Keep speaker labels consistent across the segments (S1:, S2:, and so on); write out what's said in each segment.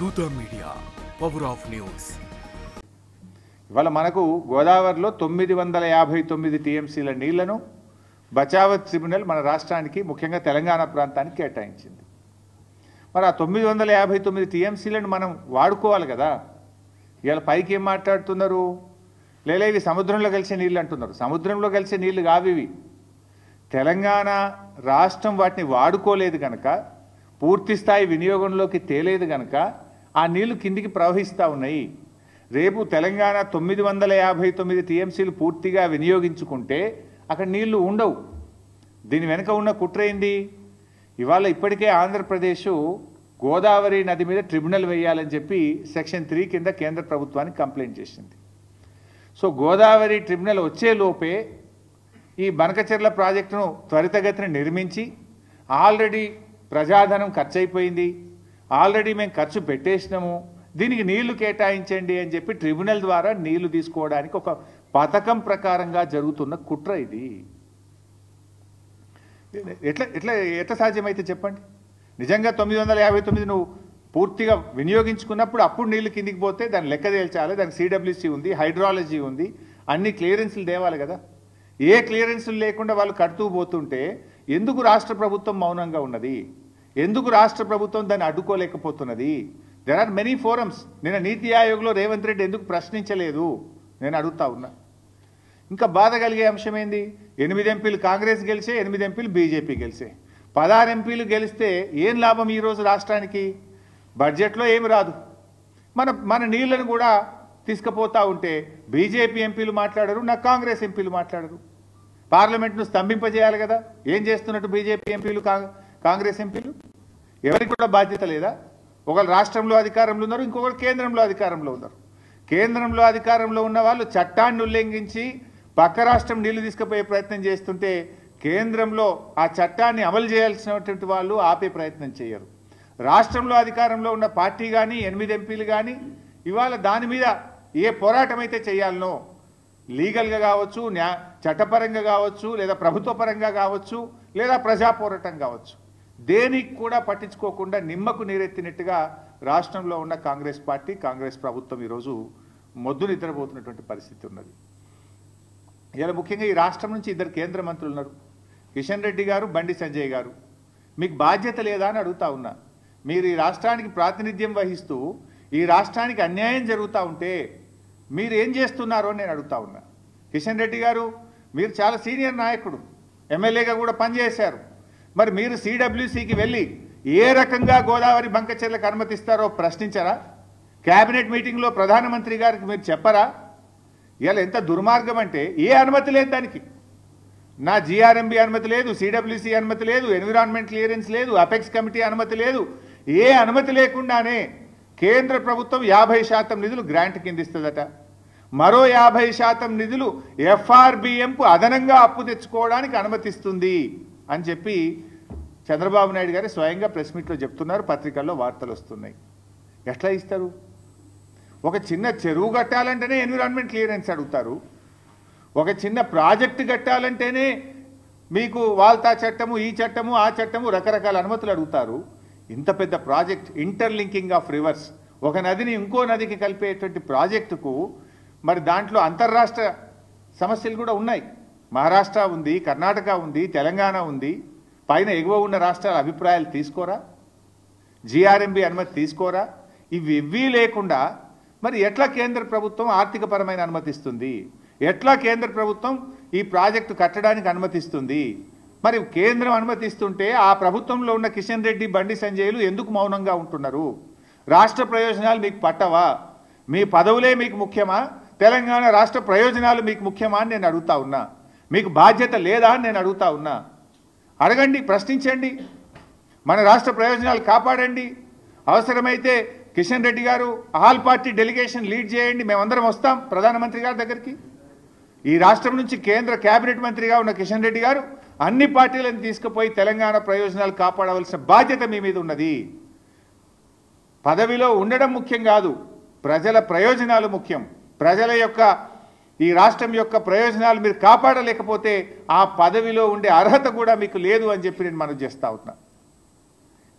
S1: దూత media power of news.
S2: ఇవాళ మనకు గోదావరిలో 959 టీఎంసీల నీళ్లను బచావత్ ట్రిబ్యునల్ మన రాష్ట్రానికి ముఖ్యంగా తెలంగాణ ప్రాంతానికి కేటాయించింది. మరి ఆ 959 టీఎంసీలను మనం వాడుకోవాలి కదా. ఇవాళ పైకి ఏం మాట్లాడుతున్నారు, లేదా ఇవి సముద్రంలో కలిసే నీళ్ళు అంటున్నారు. సముద్రంలో కలిసే నీళ్లు కావివి. తెలంగాణ రాష్ట్రం వాటిని వాడుకోలేదు కనుక, పూర్తి స్థాయి వినియోగంలోకి తేలేదు కనుక ఆ నీళ్లు కిందికి ప్రవహిస్తూ ఉన్నాయి. రేపు తెలంగాణ 959 టీఎంసీలు పూర్తిగా వినియోగించుకుంటే అక్కడ నీళ్లు ఉండవు. దీని వెనుక ఉన్న కుట్ర ఏంది? ఇవాళ ఇప్పటికే ఆంధ్రప్రదేశ్ గోదావరి నది మీద ట్రిబ్యునల్ వేయాలని చెప్పి సెక్షన్ 3 కింద కేంద్ర ప్రభుత్వానికి కంప్లైంట్ చేసింది. సో గోదావరి ట్రిబ్యునల్ వచ్చే లోపే ఈ బనకచెర్ల ప్రాజెక్టును త్వరితగతిన నిర్మించి, ఆల్రెడీ ప్రజాధనం ఖర్చు అయిపోయింది, ఆల్రెడీ మేము ఖర్చు పెట్టేసినాము, దీనికి నీళ్లు కేటాయించండి అని చెప్పి ట్రిబ్యునల్ ద్వారా నీళ్లు తీసుకోవడానికి ఒక పథకం ప్రకారంగా జరుగుతున్న కుట్ర ఇది. ఎట్లా సాధ్యమైతే చెప్పండి. నిజంగా 959 నువ్వు పూర్తిగా వినియోగించుకున్నప్పుడు అప్పుడు నీళ్లు కిందికి పోతే దాన్ని లెక్క తేల్చాలి. దానికి సిడబ్ల్యూసీ ఉంది, హైడ్రాలజీ ఉంది, అన్ని క్లియరెన్సులు తేవాలి కదా. ఏ క్లియరెన్సులు లేకుండా వాళ్ళు కడుతూ పోతుంటే ఎందుకు రాష్ట్ర ప్రభుత్వం మౌనంగా ఉన్నది? ఎందుకు రాష్ట్ర ప్రభుత్వం దాన్ని అడ్డుకోలేకపోతున్నది? There are many forums. నిన్న నీతి ఆయోగ్లో రేవంత్ రెడ్డి ఎందుకు ప్రశ్నించలేదు నేను అడుగుతా ఉన్నా. ఇంకా బాధ కలిగే అంశం ఏంది? 8 ఎంపీలు కాంగ్రెస్ గెలిచే, 8 ఎంపీలు బీజేపీ గెలిచే. 16 ఎంపీలు గెలిస్తే ఏం లాభం ఈరోజు రాష్ట్రానికి? బడ్జెట్లో ఏమి రాదు. మన నీళ్లను కూడా తీసుకుపోతూ ఉంటే బీజేపీ ఎంపీలు మాట్లాడరు, నా కాంగ్రెస్ ఎంపీలు మాట్లాడరు. పార్లమెంట్ను స్తంభింపజేయాలి కదా. ఏం చేస్తున్నట్టు బీజేపీ ఎంపీలు, కాంగ్రెస్ ఎంపీలు? ఎవరికి కూడా బాధ్యత లేదా? ఒకరు రాష్ట్రంలో అధికారంలో ఉన్నారు, ఇంకొకరు కేంద్రంలో అధికారంలో ఉన్నారు. కేంద్రంలో అధికారంలో ఉన్న వాళ్ళు చట్టాన్ని ఉల్లంఘించి పక్క రాష్ట్రం నీళ్లు తీసుకుపోయే ప్రయత్నం చేస్తుంటే కేంద్రంలో ఆ చట్టాన్ని అమలు చేయాల్సినటువంటి వాళ్ళు ఆపే ప్రయత్నం చేయరు. రాష్ట్రంలో అధికారంలో ఉన్న పార్టీ కానీ 8 ఎంపీలు కానీ ఇవాళ దాని మీద ఏ పోరాటం అయితే చేయాలనో, లీగల్గా కావచ్చు, చట్టపరంగా కావచ్చు, లేదా ప్రభుత్వ పరంగా కావచ్చు, లేదా ప్రజా పోరాటం కావచ్చు, దేనికి కూడా పట్టించుకోకుండా నిమ్మకు నీరెత్తినట్టుగా రాష్ట్రంలో ఉన్న కాంగ్రెస్ పార్టీ, కాంగ్రెస్ ప్రభుత్వం ఈరోజు మొద్దు నిద్రపోతున్నటువంటి పరిస్థితి ఉన్నది. ఇలా ముఖ్యంగా ఈ రాష్ట్రం నుంచి 2 కేంద్ర మంత్రులు ఉన్నారు, కిషన్ రెడ్డి గారు, బండి సంజయ్ గారు. మీకు బాధ్యత లేదా అని అడుగుతా ఉన్నా. మీరు ఈ రాష్ట్రానికి ప్రాతినిధ్యం వహిస్తూ ఈ రాష్ట్రానికి అన్యాయం జరుగుతూ ఉంటే మీరు ఏం చేస్తున్నారో నేను అడుగుతా ఉన్నా. కిషన్ రెడ్డి గారు, మీరు చాలా సీనియర్ నాయకుడు, ఎమ్మెల్యేగా కూడా పనిచేశారు. మరి మీరు సిడబ్ల్యూసీకి వెళ్ళి ఏ రకంగా గోదావరి బంకచెర్లకు అనుమతిస్తారో ప్రశ్నించరా? క్యాబినెట్ మీటింగ్లో ప్రధానమంత్రి గారికి మీరు చెప్పరా? ఇలా ఎంత దుర్మార్గం అంటే, ఏ అనుమతి లేదు దానికి. నా జిఆర్ఎంబి అనుమతి లేదు, సిడబ్ల్యూసీ అనుమతి లేదు, ఎన్విరాన్మెంట్ క్లియరెన్స్ లేదు, అపెక్స్ కమిటీ అనుమతి లేదు. ఏ అనుమతి లేకుండానే కేంద్ర ప్రభుత్వం 50% నిధులు గ్రాంట్ కింద ఇస్తుందట. మరో 50% నిధులు ఎఫ్ఆర్బిఎంకు అదనంగా అప్పు తెచ్చుకోవడానికి అనుమతిస్తుంది అని చెప్పి చంద్రబాబు నాయుడు గారు స్వయంగా ప్రెస్ మీట్లో చెప్తున్నారు, పత్రికల్లో వార్తలు వస్తున్నాయి. ఎట్లా ఇస్తారు? ఒక చిన్న చెరువు కట్టాలంటేనే ఎన్విరాన్మెంట్ క్లియరెన్స్ అడుగుతారు. ఒక చిన్న ప్రాజెక్టు కట్టాలంటేనే మీకు వాల్తా చట్టము, ఈ చట్టము, ఆ చట్టము, రకరకాల అనుమతులు అడుగుతారు. ఇంత పెద్ద ప్రాజెక్ట్, ఇంటర్లింకింగ్ ఆఫ్ రివర్స్, ఒక నదిని ఇంకో నదికి కలిపేటువంటి ప్రాజెక్టుకు మరి దాంట్లో అంతర్రాష్ట్ర సమస్యలు కూడా ఉన్నాయి. మహారాష్ట్ర ఉంది, కర్ణాటక ఉంది, తెలంగాణ ఉంది. పైన ఎగువ ఉన్న రాష్ట్రాల అభిప్రాయాలు తీసుకోరా? జిఆర్ఎంబి అనుమతి తీసుకోరా? ఇవి లేకుండా మరి ఎట్లా కేంద్ర ప్రభుత్వం ఆర్థికపరమైన అనుమతిస్తుంది? ఎట్లా కేంద్ర ప్రభుత్వం ఈ ప్రాజెక్టు కట్టడానికి అనుమతిస్తుంది? మరి కేంద్రం అనుమతిస్తుంటే ఆ ప్రభుత్వంలో ఉన్న కిషన్ రెడ్డి, బండి సంజయ్లు ఎందుకు మౌనంగా ఉంటున్నారు? రాష్ట్ర ప్రయోజనాలు మీకు పట్టవా? మీ పదవులే మీకు ముఖ్యమా? తెలంగాణ రాష్ట్ర ప్రయోజనాలు మీకు ముఖ్యమా అని నేను అడుగుతా ఉన్నా. మీకు బాధ్యత లేదా అని నేను అడుగుతా ఉన్నా. అడగండి, ప్రశ్నించండి, మన రాష్ట్ర ప్రయోజనాలు కాపాడండి. అవసరమైతే కిషన్ రెడ్డి గారు ఆల్ పార్టీ డెలిగేషన్ లీడ్ చేయండి, మేమందరం వస్తాం ప్రధానమంత్రి గారి దగ్గరికి. ఈ రాష్ట్రం నుంచి కేంద్ర కేబినెట్ మంత్రిగా ఉన్న కిషన్ రెడ్డి గారు అన్ని పార్టీలను తీసుకుపోయి తెలంగాణ ప్రయోజనాలు కాపాడవలసిన బాధ్యత మీ మీద ఉన్నది. పదవిలో ఉండడం ముఖ్యం కాదు, ప్రజల ప్రయోజనాలు ముఖ్యం. ప్రజల యొక్క, ఈ రాష్ట్రం యొక్క ప్రయోజనాలు మీరు కాపాడలేకపోతే ఆ పదవిలో ఉండే అర్హత కూడా మీకు లేదు అని చెప్పి నేను మనవి చేస్తా ఉన్నా.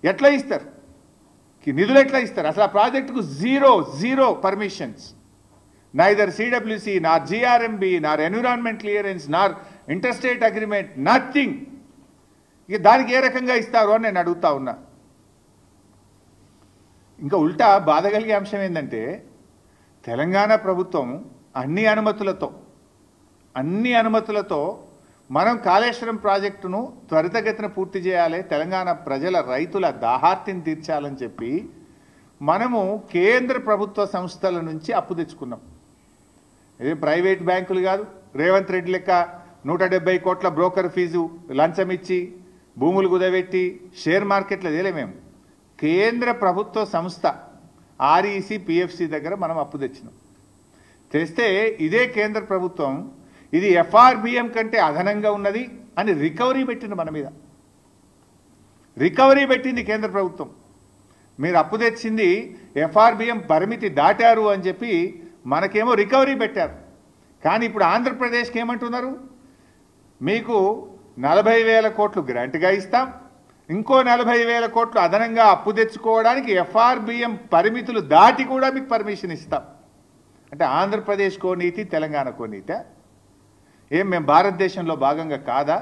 S2: ఎట్లా ఇస్తారు? నిధులు ఎట్లా ఇస్తారు? అసలు ఆ ప్రాజెక్టుకు జీరో పర్మిషన్స్, నైదర్ సిడబ్ల్యూసి, నార్ జిఆర్ఎంబి, నార్ ఎన్విరాన్మెంట్ క్లియరెన్స్, నార్ ఇంటర్స్టేట్ అగ్రిమెంట్, నథింగ్. ఇక దానికి ఏ రకంగా ఇస్తారు అని నేను అడుగుతా ఉన్నా. ఇంకా ఉల్టా బాధ కలిగే అంశం ఏంటంటే, తెలంగాణ ప్రభుత్వం అన్ని అనుమతులతో మనం కాళేశ్వరం ప్రాజెక్టును త్వరితగతిన పూర్తి చేయాలి, తెలంగాణ ప్రజల రైతుల దాహార్తిని తీర్చాలని చెప్పి మనము కేంద్ర ప్రభుత్వ సంస్థల నుంచి అప్పు తెచ్చుకున్నాం. ఇది ప్రైవేట్ బ్యాంకులు కాదు, రేవంత్ రెడ్డి లెక్క 170 కోట్ల బ్రోకర్ ఫీజు లంచం ఇచ్చి భూములు కుదబెట్టి షేర్ మార్కెట్లో తేలే. మేము కేంద్ర ప్రభుత్వ సంస్థ ఆర్ఈసి పిఎఫ్సి దగ్గర మనం అప్పు తెచ్చినాం. తెస్తే ఇదే కేంద్ర ప్రభుత్వం ఇది ఎఫ్ఆర్బిఎం కంటే అదనంగా ఉన్నది అని రికవరీ పెట్టింది, మన మీద రికవరీ పెట్టింది కేంద్ర ప్రభుత్వం. మీరు అప్పు తెచ్చింది ఎఫ్ఆర్బిఎం పరిమితి దాటారు అని చెప్పి మనకేమో రికవరీ పెట్టారు. కానీ ఇప్పుడు ఆంధ్రప్రదేశ్కి ఏమంటున్నారు, మీకు 40,000 కోట్లు గ్రాంట్గా ఇస్తాం, ఇంకో 40,000 కోట్లు అదనంగా అప్పు తెచ్చుకోవడానికి ఎఫ్ఆర్బిఎం పరిమితులు దాటి కూడా మీకు పర్మిషన్ ఇస్తాం. అంటే ఆంధ్రప్రదేశ్కో నీతి, తెలంగాణకో నీతి. ఏం మేము భారతదేశంలో భాగంగా కాదా?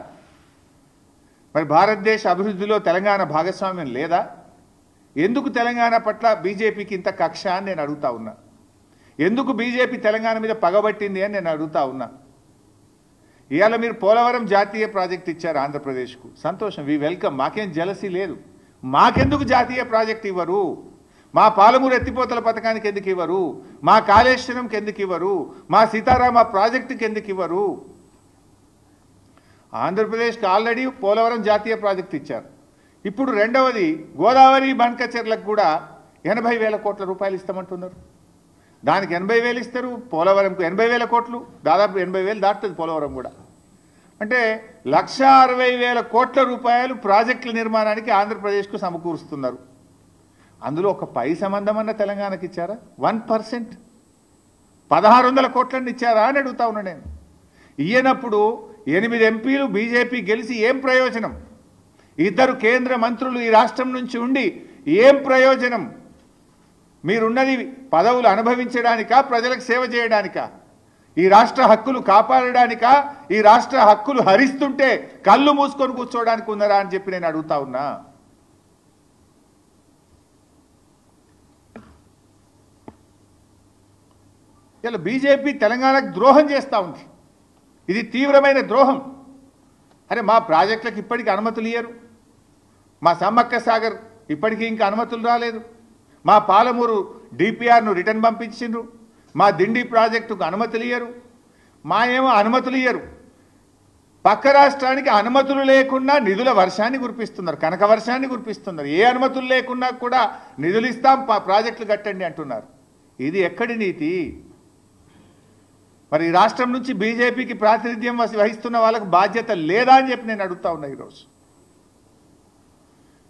S2: మరి భారతదేశ అభివృద్ధిలో తెలంగాణ భాగస్వామ్యం లేదా? ఎందుకు తెలంగాణ పట్ల బీజేపీకి ఇంత కక్ష అని నేను అడుగుతా ఉన్నా. ఎందుకు బీజేపీ తెలంగాణ మీద పగబట్టింది అని నేను అడుగుతా ఉన్నా. ఇవాళ మీరు పోలవరం జాతీయ ప్రాజెక్ట్ ఇచ్చారు ఆంధ్రప్రదేశ్కు, సంతోషం, వి వెల్కమ్, మాకేం జలసీ లేదు. మాకెందుకు జాతీయ ప్రాజెక్ట్ ఇవ్వరు? మా పాలమూరు ఎత్తిపోతల పథకానికి ఎందుకు ఇవ్వరు? మా కాళేశ్వరంకి ఎందుకు ఇవ్వరు? మా సీతారామ ప్రాజెక్టుకి ఎందుకు ఇవ్వరు? ఆంధ్రప్రదేశ్కి ఆల్రెడీ పోలవరం జాతీయ ప్రాజెక్ట్ ఇచ్చారు. ఇప్పుడు రెండవది గోదావరి బండ్కచెర్లకు కూడా 80,000 కోట్ల రూపాయలు ఇస్తామంటున్నారు. దానికి 80,000 ఇస్తారు, పోలవరంకు 80,000 కోట్లు, దాదాపు 80,000 దాటుతుంది పోలవరం కూడా. అంటే 1,60,000 కోట్ల రూపాయలు ప్రాజెక్టుల నిర్మాణానికి ఆంధ్రప్రదేశ్కు సమకూరుస్తున్నారు. అందులో ఒక పై సంబంధమన్న తెలంగాణకి ఇచ్చారా? 1%, 1,600 కోట్లని ఇచ్చారా అని అడుగుతా ఉన్నా నేను. ఇయ్యనప్పుడు 8 ఎంపీలు బీజేపీ గెలిచి ఏం ప్రయోజనం? 2 కేంద్ర మంత్రులు ఈ రాష్ట్రం నుంచి ఉండి ఏం ప్రయోజనం? మీరున్నది పదవులు అనుభవించడానికా, ప్రజలకు సేవ చేయడానికా? ఈ రాష్ట్ర హక్కులు కాపాడడానికా? ఈ రాష్ట్ర హక్కులు హరిస్తుంటే కళ్ళు మూసుకొని కూర్చోవడానికి ఉన్నారా అని చెప్పి నేను అడుగుతా ఉన్నా. ఇలా బీజేపీ తెలంగాణకు ద్రోహం చేస్తూ ఉంది. ఇది తీవ్రమైన ద్రోహం. అరే మా ప్రాజెక్టులకు ఇప్పటికీ అనుమతులు ఇయ్యరు, మా సమ్మక్క సాగర్ ఇప్పటికీ ఇంకా అనుమతులు రాలేదు, మా పాలమూరు డిపిఆర్ను రిటర్న్ పంపించిండ్రు, మా దిండి ప్రాజెక్టుకు అనుమతులు ఇయ్యరు, మా ఏమో అనుమతులు ఇయ్యరు. పక్క రాష్ట్రానికి అనుమతులు లేకుండా నిధుల వర్షాన్ని కురిపిస్తున్నారు, కనక వర్షాన్ని కురిపిస్తున్నారు. ఏ అనుమతులు లేకున్నా కూడా నిధులు ఇస్తాం, ప్రాజెక్టులు కట్టండి అంటున్నారు. ఇది ఎక్కడి నీతి? మరి ఈ రాష్ట్రం నుంచి బీజేపీకి ప్రాతినిధ్యం వహిస్తున్న వాళ్ళకు బాధ్యత లేదా అని చెప్పి నేను అడుగుతా ఉన్నా. ఈరోజు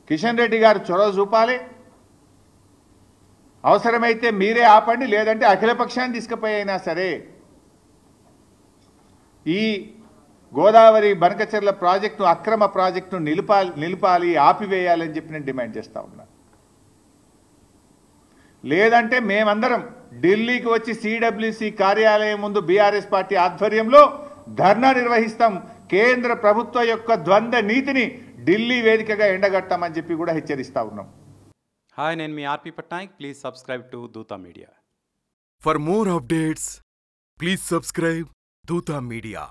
S2: కిషన్ రెడ్డి గారు చొరవ చూపాలి, అవసరమైతే మీరే ఆపండి, లేదంటే అఖిలపక్షాన్ని తీసుకుపోయినా సరే ఈ గోదావరి బనకచెర్ల ప్రాజెక్టును, అక్రమ ప్రాజెక్టును నిలిపాలి, ఆపివేయాలని చెప్పి నేను డిమాండ్ చేస్తా ఉన్నా. లేదంటే మేమందరం ఢిల్లీకి వచ్చి సిడబ్ల్యూసి కార్యాలయం ముందు బీఆర్ఎస్ పార్టీ ఆధ్వర్యంలో ధర్నా నిర్వహిస్తాం. కేంద్ర ప్రభుత్వ యొక్క ద్వంద్వ నీతిని ఢిల్లీ వేదికగా ఎండగట్టామని చెప్పి కూడా హెచ్చరిస్తా ఉన్నాం.
S3: హాయ్, నేను మీ RP Patnaik. Please subscribe to Dootha media.
S1: For more updates, please subscribe Doota Media.